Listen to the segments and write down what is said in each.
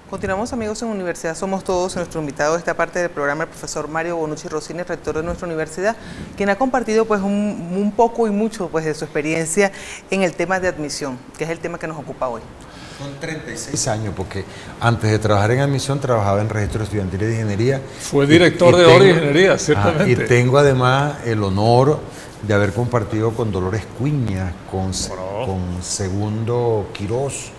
Continuamos, amigos, en Universidad Somos Todos. Nuestro invitado de esta parte del programa, el profesor Mario Bonucci Rossini, rector de nuestra universidad, quien ha compartido pues un poco y mucho pues de su experiencia en el tema de admisión, que es el tema que nos ocupa hoy. Son 36 años, porque antes de trabajar en admisión trabajaba en registro estudiantil de ingeniería. Fue director de Ori Ingeniería, ciertamente. Y tengo además el honor de haber compartido con Dolores Cuiña, con Segundo Quirós,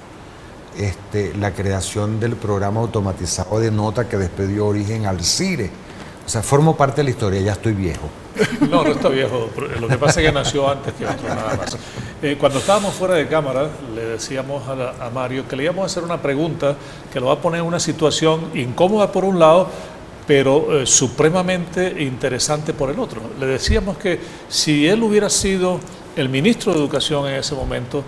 la creación del programa automatizado de nota que después dio origen al CIRE. O sea, formo parte de la historia, ya estoy viejo. No está viejo, lo que pasa es que nació antes que otro, nada más. Cuando estábamos fuera de cámara, le decíamos a Mario que le íbamos a hacer una pregunta que lo va a poner en una situación incómoda por un lado, pero supremamente interesante por el otro. Le decíamos que si él hubiera sido el ministro de Educación en ese momento,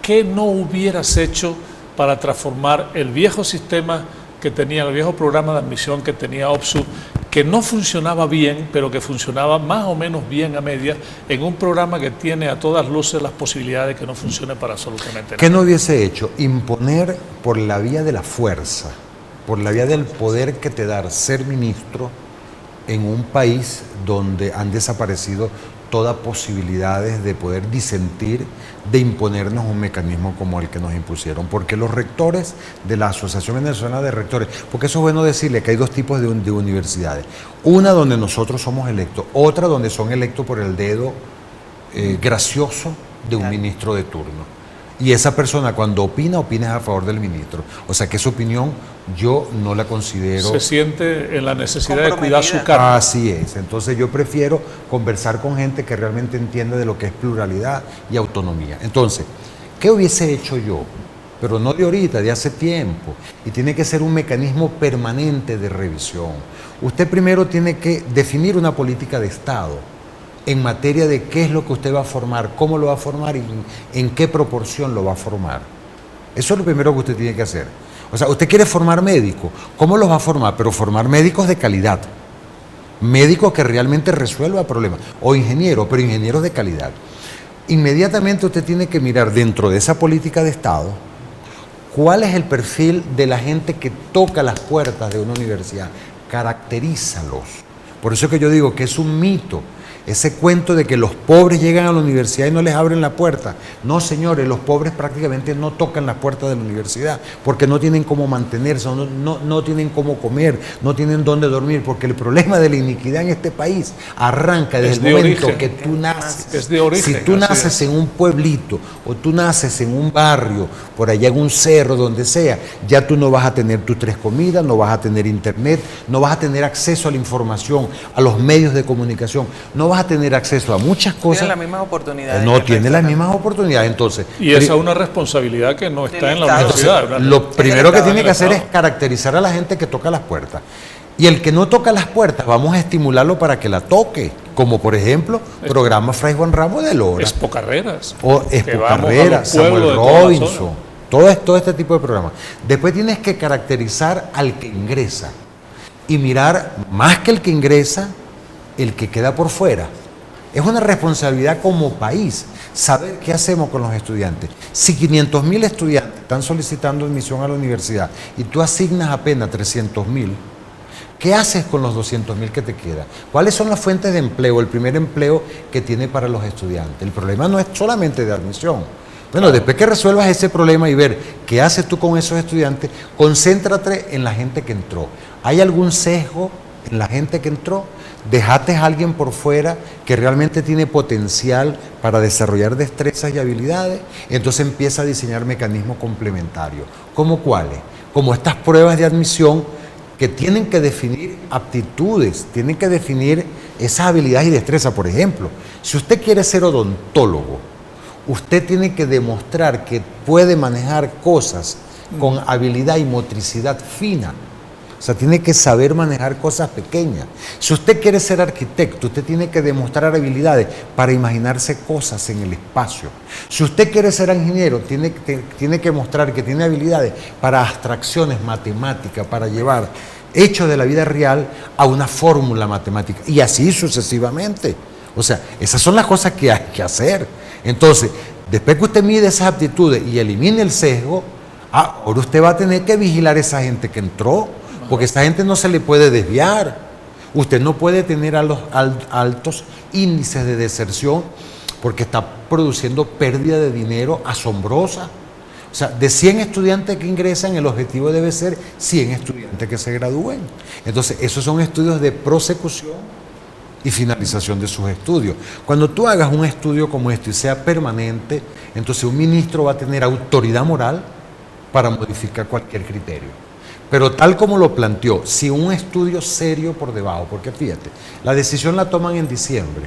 ¿qué no hubieras hecho para transformar el viejo sistema que tenía, el viejo programa de admisión que tenía OPSU, que no funcionaba bien, pero que funcionaba más o menos bien a medias, en un programa que tiene a todas luces las posibilidades de que no funcione para absolutamente nada? ¿Qué no hubiese hecho? Imponer por la vía de la fuerza, por la vía del poder que te da ser ministro en un país donde han desaparecido todas posibilidades de poder disentir, de imponernos un mecanismo como el que nos impusieron. Porque los rectores de la Asociación Venezolana de Rectores, porque eso es bueno decirle que hay dos tipos de universidades. Una donde nosotros somos electos, otra donde son electos por el dedo gracioso de un ministro de turno. Y esa persona cuando opina a favor del ministro. O sea que esa opinión yo no la considero... Se siente en la necesidad de cuidar su cargo. Así es. Entonces yo prefiero conversar con gente que realmente entiende de lo que es pluralidad y autonomía. Entonces, ¿qué hubiese hecho yo? Pero no de ahorita, de hace tiempo. Y tiene que ser un mecanismo permanente de revisión. Usted primero tiene que definir una política de Estado en materia de qué es lo que usted va a formar, cómo lo va a formar y en qué proporción lo va a formar. Eso es lo primero que usted tiene que hacer. O sea, usted quiere formar médicos, ¿cómo los va a formar? Pero formar médicos de calidad, médicos que realmente resuelvan problemas, o ingenieros, pero ingenieros de calidad. Inmediatamente usted tiene que mirar dentro de esa política de Estado cuál es el perfil de la gente que toca las puertas de una universidad. Caracterízalos. Por eso es que yo digo que es un mito ese cuento de que los pobres llegan a la universidad y no les abren la puerta. No, señores, los pobres prácticamente no tocan las puertas de la universidad porque no tienen cómo mantenerse, no tienen cómo comer, no tienen dónde dormir, porque el problema de la iniquidad en este país arranca desde el momento que tú naces. Es de origen. Si tú naces en un pueblito o tú naces en un barrio, por allá en un cerro, donde sea, ya tú no vas a tener tus 3 comidas, no vas a tener internet, no vas a tener acceso a la información, a los medios de comunicación, no vas a tener acceso a muchas cosas. Tienen las mismas oportunidades. No tiene las mismas oportunidades. Entonces, y esa es una responsabilidad que no está en la universidad. Lo primero que tiene que hacer es caracterizar a la gente que toca las puertas. Y el que no toca las puertas, vamos a estimularlo para que la toque. Como por ejemplo, programa Fray Juan Ramos de Lora. Expo Carreras. O Expo Carreras, Samuel Robinson. Todo este tipo de programas. Después tienes que caracterizar al que ingresa. Y mirar más que el que ingresa, el que queda por fuera. Es una responsabilidad como país saber qué hacemos con los estudiantes. Si 500.000 estudiantes están solicitando admisión a la universidad y tú asignas apenas 300.000, ¿qué haces con los 200.000 que te quedan? ¿Cuáles son las fuentes de empleo, el primer empleo que tiene para los estudiantes? El problema no es solamente de admisión. Bueno, después que resuelvas ese problema y ver qué haces tú con esos estudiantes, concéntrate en la gente que entró. ¿Hay algún sesgo en la gente que entró? ¿Dejaste a alguien por fuera que realmente tiene potencial para desarrollar destrezas y habilidades? Entonces empieza a diseñar mecanismos complementarios. ¿Cómo cuáles? Como estas pruebas de admisión que tienen que definir aptitudes, tienen que definir esas habilidades y destrezas. Por ejemplo, si usted quiere ser odontólogo, usted tiene que demostrar que puede manejar cosas con habilidad y motricidad fina. O sea, tiene que saber manejar cosas pequeñas. Si usted quiere ser arquitecto, usted tiene que demostrar habilidades para imaginarse cosas en el espacio. Si usted quiere ser ingeniero, tiene que mostrar que tiene habilidades para abstracciones matemáticas, para llevar hechos de la vida real a una fórmula matemática, y así sucesivamente. O sea, esas son las cosas que hay que hacer. Entonces, después que usted mide esas aptitudes y elimine el sesgo, ahora usted va a tener que vigilar a esa gente que entró, porque esa gente no se le puede desviar. Usted no puede tener altos índices de deserción porque está produciendo pérdida de dinero asombrosa. O sea, de 100 estudiantes que ingresan, el objetivo debe ser 100 estudiantes que se gradúen. Entonces, esos son estudios de prosecución y finalización de sus estudios. Cuando tú hagas un estudio como este y sea permanente, entonces un ministro va a tener autoridad moral para modificar cualquier criterio. Pero tal como lo planteó, si un estudio serio por debajo, porque fíjate, la decisión la toman en diciembre,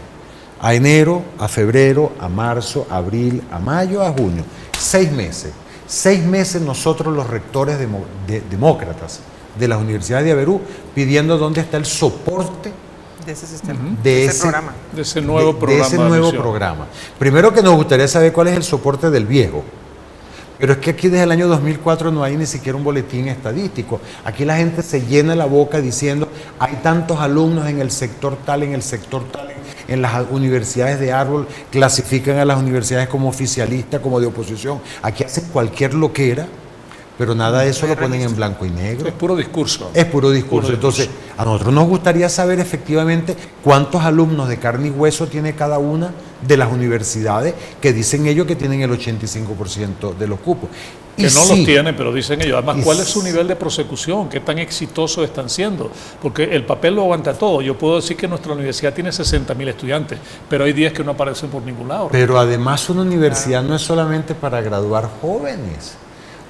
a enero, a febrero, a marzo, a abril, a mayo, a junio, 6 meses. 6 meses nosotros los rectores demócratas de las universidades de Averú pidiendo dónde está el soporte de ese sistema, de ese programa. De ese nuevo programa. De ese nuevo programa. Primero que nos gustaría saber cuál es el soporte del viejo. Pero es que aquí desde el año 2004 no hay ni siquiera un boletín estadístico. Aquí la gente se llena la boca diciendo hay tantos alumnos en el sector tal, en el sector tal, en las universidades de árbol, clasifican a las universidades como oficialistas, como de oposición. Aquí hacen cualquier loquera, pero nada de eso lo ponen en blanco y negro. Es puro discurso. Es puro discurso. Entonces, a nosotros nos gustaría saber efectivamente cuántos alumnos de carne y hueso tiene cada una de las universidades que dicen ellos que tienen el 85% de los cupos. Que no los tienen, pero dicen ellos. Además, ¿cuál es su nivel de prosecución? ¿Qué tan exitosos están siendo? Porque el papel lo aguanta todo. Yo puedo decir que nuestra universidad tiene 60.000 estudiantes, pero hay días que no aparecen por ningún lado. Pero además una universidad no es solamente para graduar jóvenes.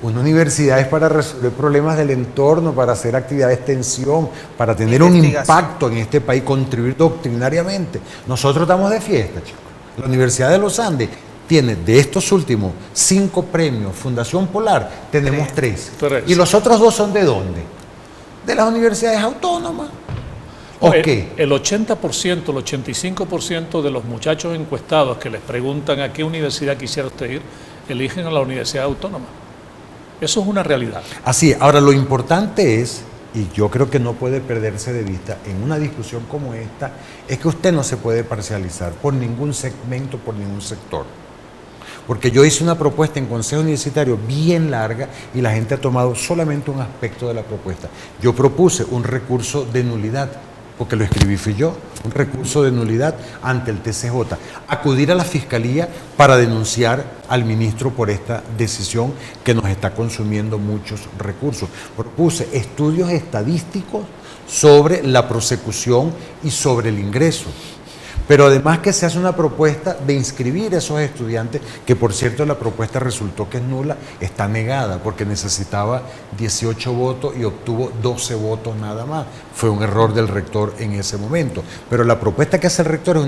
Una universidad es para resolver problemas del entorno, para hacer actividad de extensión, para tener un impacto en este país, contribuir doctrinariamente. Nosotros estamos de fiesta, chicos. La Universidad de los Andes tiene de estos últimos 5 premios Fundación Polar, tenemos 3. ¿Y los otros 2 son de dónde? De las universidades autónomas. ¿O qué? El 80%, el 85% de los muchachos encuestados que les preguntan a qué universidad quisiera usted ir, eligen a la Universidad Autónoma. Eso es una realidad. Así, ahora lo importante es, y yo creo que no puede perderse de vista en una discusión como esta, es que usted no se puede parcializar por ningún segmento, por ningún sector. Porque yo hice una propuesta en Consejo Universitario bien larga y la gente ha tomado solamente un aspecto de la propuesta. Yo propuse un recurso de nulidad, porque lo escribí fui yo, un recurso de nulidad ante el TCJ, acudir a la Fiscalía para denunciar al ministro por esta decisión que nos está consumiendo muchos recursos. Propuse estudios estadísticos sobre la prosecución y sobre el ingreso. Pero además que se hace una propuesta de inscribir a esos estudiantes, que por cierto la propuesta resultó que es nula, está negada porque necesitaba 18 votos y obtuvo 12 votos nada más. Fue un error del rector en ese momento. Pero la propuesta que hace el rector es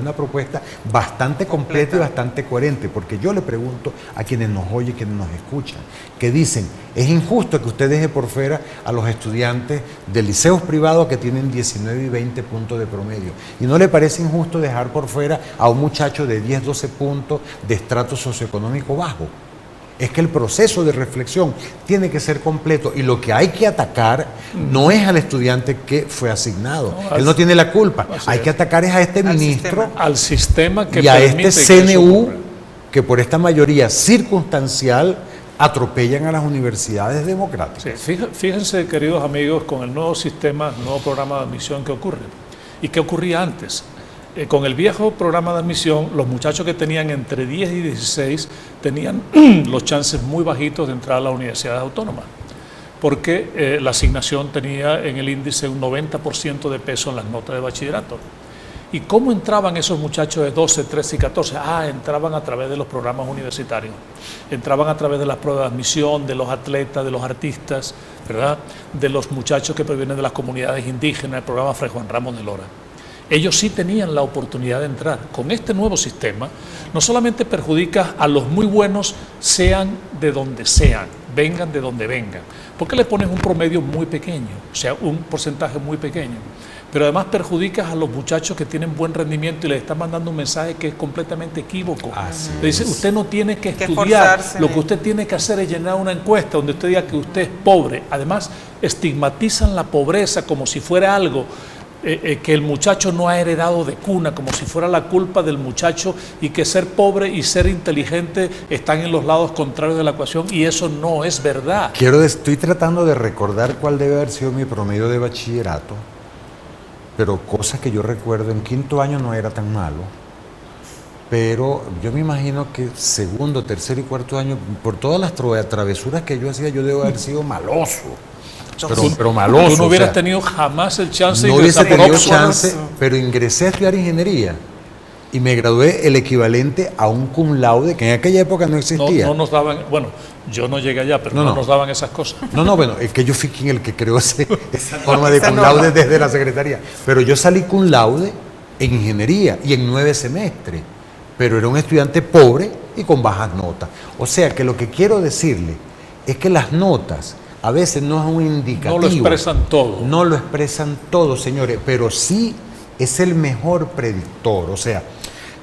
una propuesta bastante completa y bastante coherente, porque yo le pregunto a quienes nos oyen, quienes nos escuchan, que dicen, es injusto que usted deje por fuera a los estudiantes de liceos privados que tienen 19 y 20 puntos de promedio. ¿Y no le parece injusto dejar por fuera a un muchacho de 10, 12 puntos de estrato socioeconómico bajo? Es que el proceso de reflexión tiene que ser completo y lo que hay que atacar no es al estudiante que fue asignado. Él no tiene la culpa. Hay que atacar es a este ministro, al sistema que y a este CNU que por esta mayoría circunstancial atropellan a las universidades democráticas. Sí, fíjense, queridos amigos, con el nuevo sistema, el nuevo programa de admisión que ocurre. ¿Y qué ocurría antes? Con el viejo programa de admisión, los muchachos que tenían entre 10 y 16 tenían los chances muy bajitos de entrar a la universidad autónoma, porque la asignación tenía en el índice un 90% de peso en las notas de bachillerato. ¿Y cómo entraban esos muchachos de 12, 13 y 14? Entraban a través de los programas universitarios, entraban a través de las pruebas de admisión, de los atletas, de los artistas, ¿verdad? De los muchachos que provienen de las comunidades indígenas, el programa Fray Juan Ramos de Lora. Ellos sí tenían la oportunidad de entrar. Con este nuevo sistema, no solamente perjudica a los muy buenos, sean de donde sean, vengan de donde vengan, porque le pones un promedio muy pequeño, o sea, un porcentaje muy pequeño. pero además perjudicas a los muchachos que tienen buen rendimiento y les estás mandando un mensaje que es completamente equívoco. Le dice, usted no tiene que estudiar, lo que usted tiene que hacer es llenar una encuesta donde usted diga que usted es pobre. Además, estigmatizan la pobreza como si fuera algo que el muchacho no ha heredado de cuna, como si fuera la culpa del muchacho, y que ser pobre y ser inteligente están en los lados contrarios de la ecuación, y eso no es verdad. Estoy tratando de recordar cuál debe haber sido mi promedio de bachillerato, pero cosa que yo recuerdo, en quinto año no era tan malo, pero yo me imagino que segundo, tercer y cuarto año, por todas las travesuras que yo hacía, yo debo haber sido maloso. Pero maloso. Tú no hubieras tenido jamás el chance de ingresar. No hubiese tenido chance, pero ingresé a estudiar ingeniería y me gradué el equivalente a un cum laude, que en aquella época no existía. No nos daban, bueno, yo no llegué allá, pero no nos daban esas cosas. Bueno, es que yo fui quien el que creó esa forma de cum laude desde la secretaría. Pero yo salí cum laude en ingeniería y en 9 semestres, pero era un estudiante pobre y con bajas notas. O sea que lo que quiero decirle es que las notas a veces no es un indicativo. No lo expresan todo. No lo expresan todo, señores, pero sí es el mejor predictor. O sea,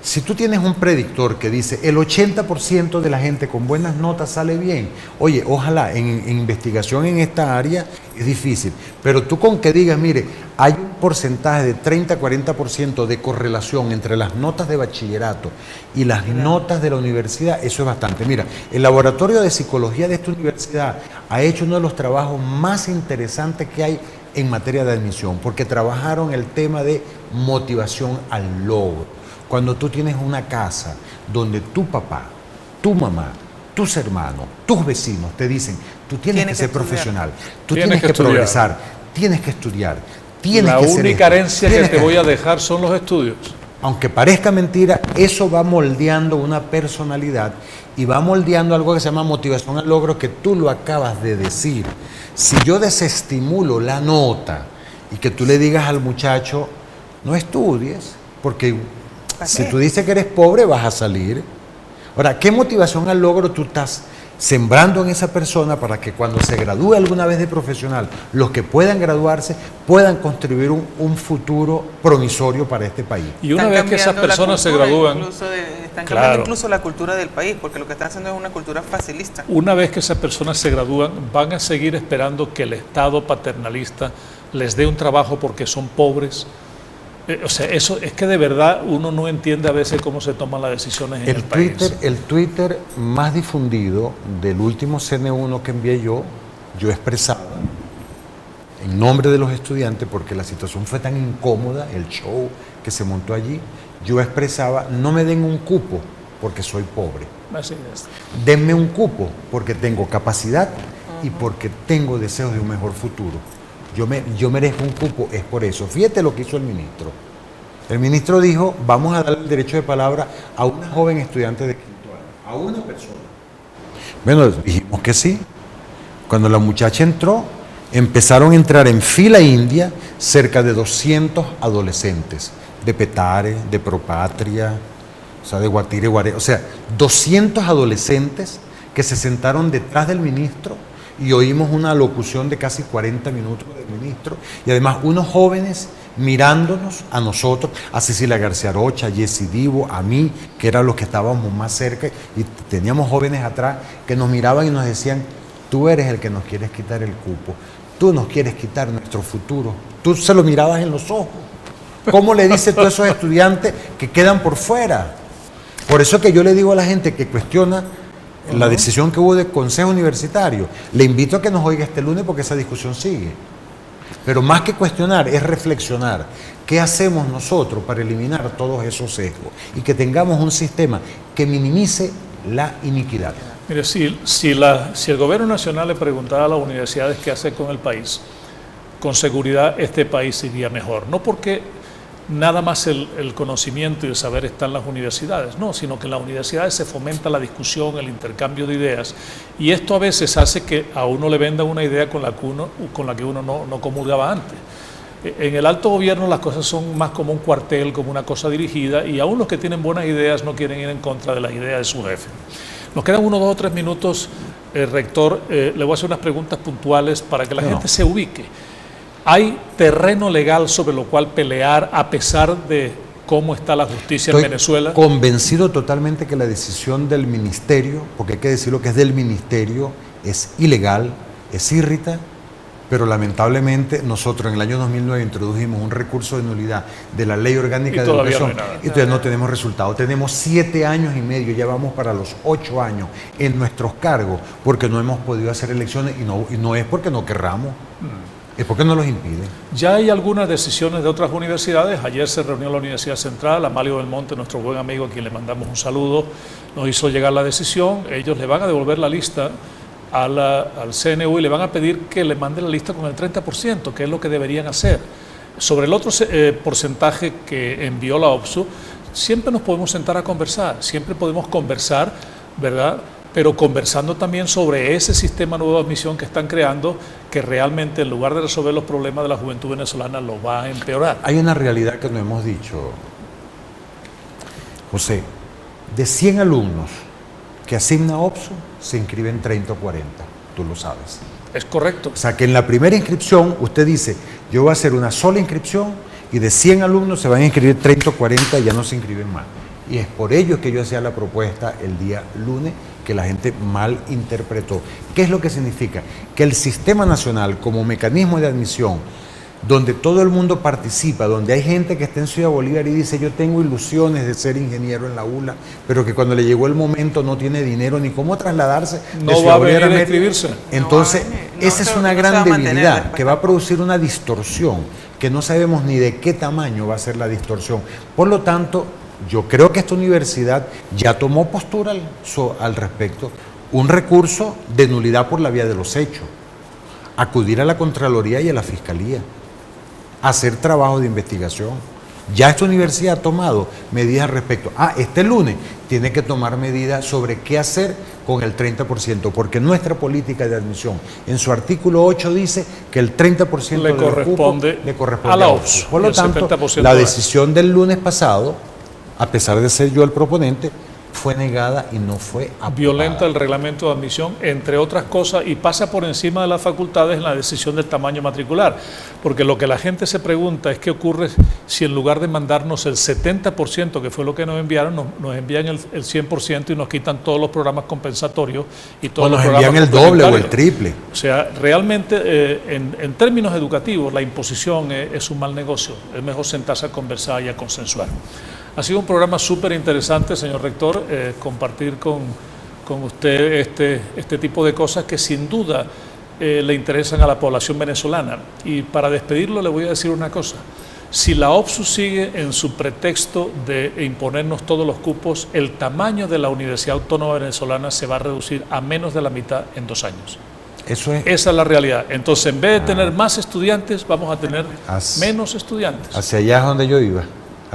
si tú tienes un predictor que dice el 80% de la gente con buenas notas sale bien, oye, ojalá en investigación en esta área es difícil, pero tú con que digas, mire, hay un porcentaje de 30-40% de correlación entre las notas de bachillerato y las notas de la universidad, eso es bastante. Mira, el laboratorio de psicología de esta universidad ha hecho uno de los trabajos más interesantes que hay en materia de admisión, porque trabajaron el tema de motivación al logro. Cuando tú tienes una casa donde tu papá, tu mamá, tus hermanos, tus vecinos te dicen, tú tienes que ser profesional, tú tienes que progresar, tienes que estudiar, tienes que ser esto. La única herencia que te voy a dejar son los estudios. Aunque parezca mentira, eso va moldeando una personalidad y va moldeando algo que se llama motivación al logro, que tú lo acabas de decir. Si yo desestimulo la nota y que tú le digas al muchacho, no estudies, porque si tú dices que eres pobre, vas a salir. Ahora, ¿qué motivación al logro tú estás sembrando en esa persona para que cuando se gradúe alguna vez de profesional, los que puedan graduarse puedan construir un futuro promisorio para este país? Y una vez que esas personas se gradúan, están cambiando incluso la cultura del país, porque lo que están haciendo es una cultura facilista. Una vez que esas personas se gradúan, van a seguir esperando que el Estado paternalista les dé un trabajo porque son pobres. O sea, eso es que de verdad uno no entiende a veces cómo se toman las decisiones en el país. El Twitter más difundido del último CN1 que envié yo expresaba en nombre de los estudiantes, porque la situación fue tan incómoda, el show que se montó allí, yo expresaba, no me den un cupo porque soy pobre. Así es. Denme un cupo porque tengo capacidad y porque tengo deseos de un mejor futuro. Yo merezco un cupo, es por eso. Fíjate lo que hizo el ministro. El ministro dijo, vamos a dar el derecho de palabra a una joven estudiante de quinto año, a una persona. Bueno, dijimos que sí. Cuando la muchacha entró, empezaron a entrar en fila india cerca de 200 adolescentes, de Petare, de Propatria, o sea, de Guatire, Guare, o sea, 200 adolescentes que se sentaron detrás del ministro y oímos una locución de casi 40 minutos del ministro, y además unos jóvenes mirándonos a nosotros, a Cecilia García Rocha, a Jessy Divo, a mí, que eran los que estábamos más cerca, y teníamos jóvenes atrás que nos miraban y nos decían, tú eres el que nos quieres quitar el cupo, tú nos quieres quitar nuestro futuro. Tú se lo mirabas en los ojos. ¿Cómo le dices tú a esos estudiantes que quedan por fuera? Por eso que yo le digo a la gente que cuestiona la decisión que hubo del Consejo Universitario, le invito a que nos oiga este lunes porque esa discusión sigue. Pero más que cuestionar, es reflexionar. ¿Qué hacemos nosotros para eliminar todos esos sesgos? Y que tengamos un sistema que minimice la iniquidad. Mire, si el gobierno nacional le preguntara a las universidades qué hacer con el país, con seguridad este país iría mejor. No porque nada más el conocimiento y el saber está en las universidades, no, sino que en las universidades se fomenta la discusión, el intercambio de ideas, y esto a veces hace que a uno le vendan una idea con la que uno no comulgaba antes. En el alto gobierno las cosas son más como un cuartel, como una cosa dirigida, y aún los que tienen buenas ideas no quieren ir en contra de las ideas de su jefe. Nos quedan 1, 2 o 3 minutos, rector. Le voy a hacer unas preguntas puntuales para que la gente se ubique. ¿Hay terreno legal sobre lo cual pelear a pesar de cómo está la justicia en Venezuela? Estoy convencido totalmente que la decisión del ministerio, porque hay que decirlo que es del ministerio, es ilegal, es irrita, pero lamentablemente nosotros en el año 2009 introdujimos un recurso de nulidad de la Ley Orgánica de Educación y todavía no tenemos resultado. Tenemos 7 años y medio, ya vamos para los 8 años en nuestros cargos porque no hemos podido hacer elecciones y no es porque no querramos. Es porque no los impide. Ya hay algunas decisiones de otras universidades. Ayer se reunió la Universidad Central, Amalio Belmonte, nuestro buen amigo a quien le mandamos un saludo, nos hizo llegar la decisión. Ellos le van a devolver la lista al CNU y le van a pedir que le mande la lista con el 30%, que es lo que deberían hacer. Sobre el otro porcentaje que envió la OPSU, siempre nos podemos sentar a conversar, siempre podemos conversar, ¿verdad?, pero conversando también sobre ese sistema nuevo de admisión que están creando, que realmente en lugar de resolver los problemas de la juventud venezolana, lo va a empeorar. Hay una realidad que no hemos dicho, José. De 100 alumnos que asigna OPSU, se inscriben 30 o 40, tú lo sabes. Es correcto. O sea que en la primera inscripción usted dice, yo voy a hacer una sola inscripción y de 100 alumnos se van a inscribir 30 o 40 y ya no se inscriben más. Y es por ello que yo hacía la propuesta el día lunes, que la gente mal interpretó. ¿Qué es lo que significa? Que el Sistema Nacional como mecanismo de admisión, donde todo el mundo participa, donde hay gente que está en Ciudad Bolívar y dice yo tengo ilusiones de ser ingeniero en la ULA, pero que cuando le llegó el momento no tiene dinero ni cómo trasladarse no va a venir a inscribirse. Entonces, esa es una gran debilidad que va a producir una distorsión, que no sabemos ni de qué tamaño va a ser la distorsión. Por lo tanto, yo creo que esta universidad ya tomó postura al respecto, un recurso de nulidad por la vía de los hechos, acudir a la Contraloría y a la Fiscalía, hacer trabajo de investigación. Ya esta universidad ha tomado medidas al respecto. Este lunes tiene que tomar medidas sobre qué hacer con el 30%, porque nuestra política de admisión, en su artículo 8 dice que el 30% le corresponde a la OPSU. Por lo tanto, la decisión del lunes pasado, a pesar de ser yo el proponente, fue negada y no fue aprobada. Violenta el reglamento de admisión, entre otras cosas, y pasa por encima de las facultades en la decisión del tamaño matricular. Porque lo que la gente se pregunta es qué ocurre si en lugar de mandarnos el 70%, que fue lo que nos enviaron, nos envían el 100% y nos quitan todos los programas compensatorios y todos los programas envían el doble o el triple. O sea, realmente en términos educativos la imposición es un mal negocio. Es mejor sentarse a conversar y a consensuar. Ha sido un programa súper interesante, señor rector, compartir con usted este tipo de cosas que sin duda le interesan a la población venezolana. Y para despedirlo le voy a decir una cosa. Si la OPSU sigue en su pretexto de imponernos todos los cupos, el tamaño de la Universidad Autónoma Venezolana se va a reducir a menos de la mitad en 2 años. Esa es la realidad. Entonces, en vez de tener más estudiantes, vamos a tener menos estudiantes. Hacia allá es donde yo iba.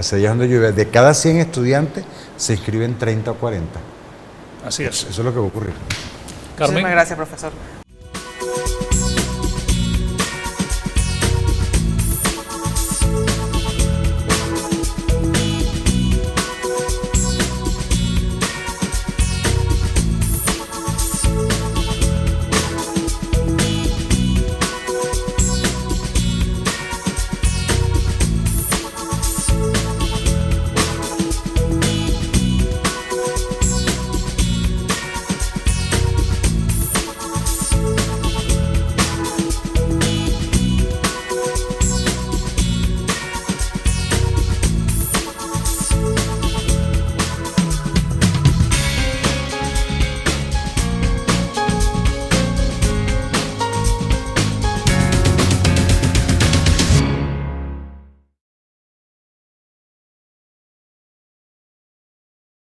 De cada 100 estudiantes se inscriben 30 o 40. Así es. Eso es lo que va a ocurrir. Muchísimas gracias, profesor.